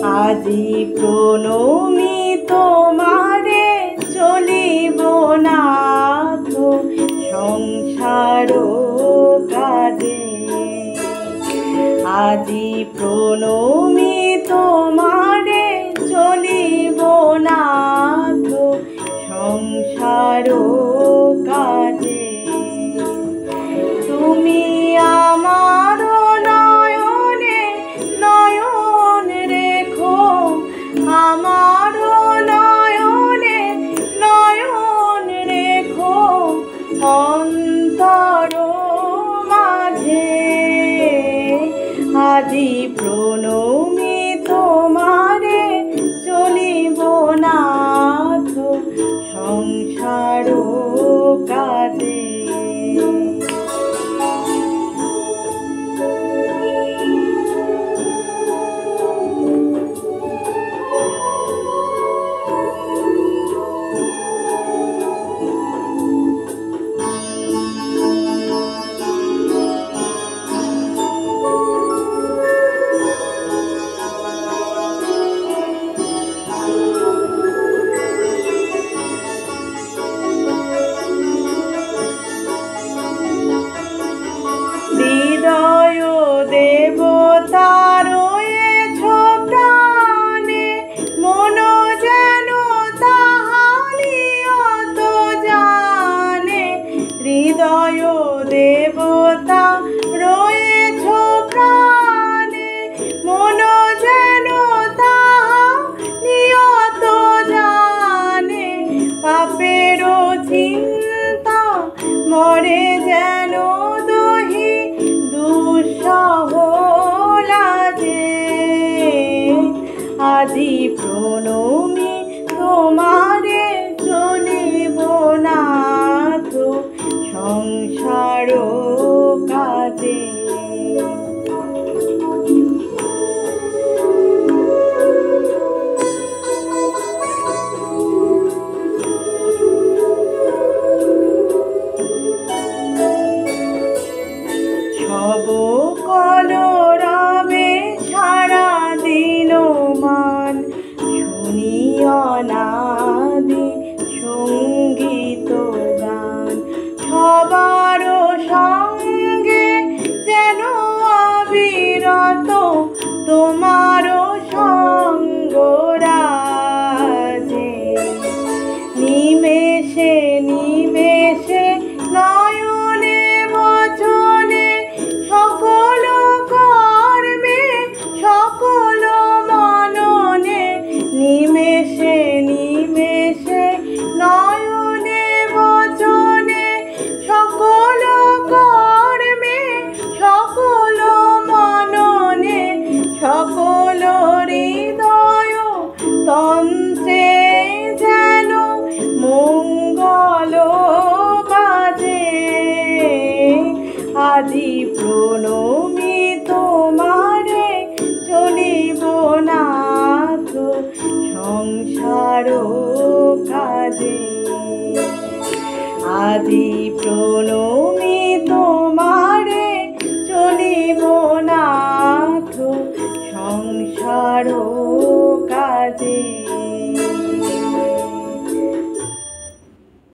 আজি প্রণমি তোমারে চলিব নাথ সংসার কাজে। আজি প্রণমি তোমারে চলিব নাথ সংসার কাজে। তুমি আমার নয়নে নয়ন রেখো, আমার নয়নে নয়ন রেখো অন্তর মাঝে। আজি প্রণমি তোমারে চলিব নাথ সংসার কাজে। হৃদয় দেবতা রয়েছ প্রাণে, মন যেন তাহারি অত জানে। হৃদয় দেবতা রয়েছ প্রাণে, মন যেন তাহারি অত জানে। পাপের চিন্তা মরে যেন দহি দুঃসহ লাজে। আজি প্রণমি তোমারে চলিব নাথ সংসার কাজে। সব কলরবে সারা দিন মান, শুনি অনাদি সঙ্গীত গান। সবার সঙ্গে যেন অবিরত তোমার সঙ্গ রাজে। নিমেষে নিমেষে নয়নে বচনে সকল কর্মে সকল মননে। নিমেষে নিমেষে নয়নে বচনে সকল কর্মে সকল মননে। সকল হৃদয় তন্ত্রে যেন মঙ্গল বাজে। আজি প্রণমি তোমারে চলিব নাথ সংসার কাজে। আজি প্রণমি